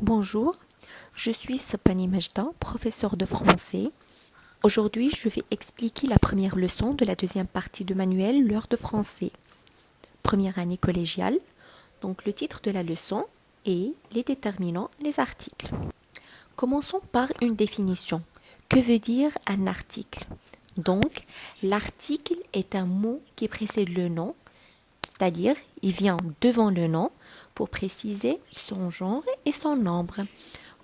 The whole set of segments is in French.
Bonjour, je suis Sapani Majda, professeure de français. Aujourd'hui, je vais expliquer la première leçon de la deuxième partie de manuel L'heure de français. Première année collégiale. Donc le titre de la leçon est les déterminants, les articles. Commençons par une définition. Que veut dire un article? Donc, l'article est un mot qui précède le nom, c'est-à-dire il vient devant le nom pour préciser son genre et son nombre,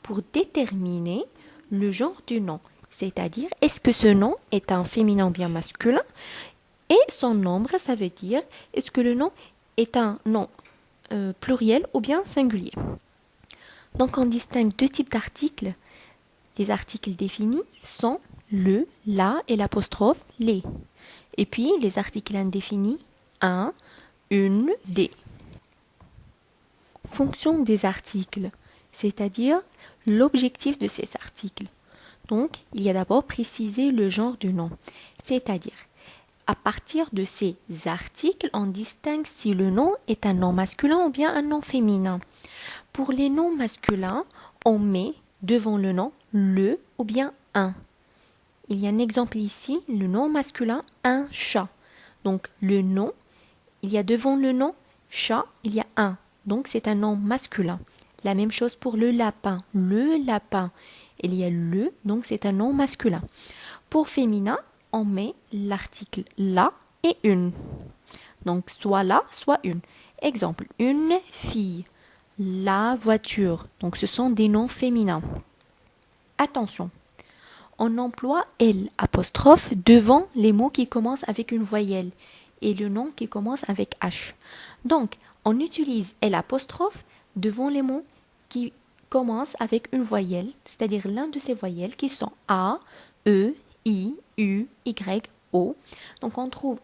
pour déterminer le genre du nom, c'est-à-dire est-ce que ce nom est un féminin ou bien masculin, et son nombre, ça veut dire est-ce que le nom est un nom pluriel ou bien singulier. Donc on distingue deux types d'articles. Les articles définis sont le, la et l'apostrophe les. Et puis les articles indéfinis, un, une, des. Fonction des articles, c'est-à-dire l'objectif de ces articles. Donc, il y a d'abord préciser le genre du nom, c'est-à-dire à partir de ces articles, on distingue si le nom est un nom masculin ou bien un nom féminin. Pour les noms masculins, on met devant le nom le ou bien un. Il y a un exemple ici, le nom masculin, un chat. Donc, le nom, il y a devant le nom chat, il y a un. Donc, c'est un nom masculin. La même chose pour le lapin. Le lapin, il y a le, donc c'est un nom masculin. Pour féminin, on met l'article la et une. Donc, soit la, soit une. Exemple, une fille, la voiture. Donc, ce sont des noms féminins. Attention, on emploie L apostrophe devant les mots qui commencent avec une voyelle et le nom qui commence avec H. Donc, on utilise L apostrophe devant les mots qui commencent avec une voyelle, c'est-à-dire l'un de ces voyelles qui sont A, E, I, U, Y, O. Donc,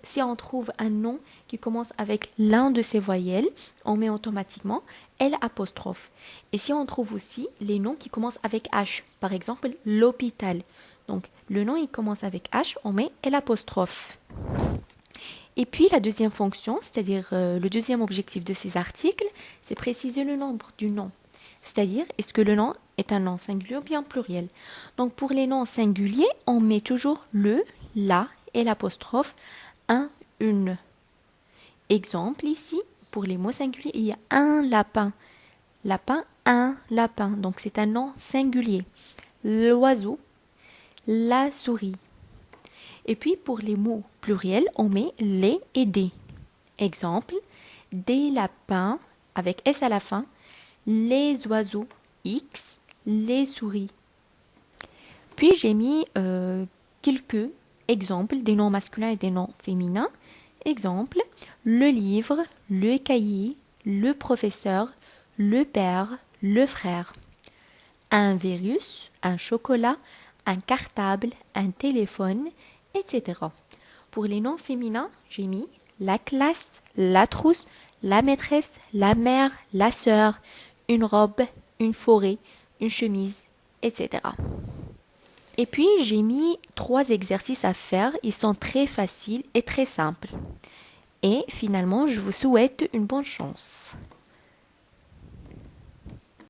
si on trouve un nom qui commence avec l'un de ces voyelles, on met automatiquement L apostrophe. Et si on trouve aussi les noms qui commencent avec H, par exemple l'hôpital. Donc, le nom il commence avec H, on met L apostrophe. Et puis la deuxième fonction, c'est-à-dire le deuxième objectif de ces articles, c'est préciser le nombre du nom. C'est-à-dire, est-ce que le nom est un nom singulier ou bien pluriel? Donc pour les noms singuliers, on met toujours le, la et l'apostrophe un, une. Exemple ici, pour les mots singuliers, il y a un lapin. Lapin, un lapin. Donc c'est un nom singulier. L'oiseau, la souris. Et puis pour les mots pluriels, on met les et des. Exemple, des lapins avec S à la fin, les oiseaux X, les souris. Puis j'ai mis quelques exemples des noms masculins et des noms féminins. Exemple, le livre, le cahier, le professeur, le père, le frère. Un virus, un chocolat, un cartable, un téléphone, etc. Pour les noms féminins, j'ai mis la classe, la trousse, la maîtresse, la mère, la sœur, une robe, une forêt, une chemise, etc. Et puis, j'ai mis 3 exercices à faire. Ils sont très faciles et très simples. Et finalement, je vous souhaite une bonne chance.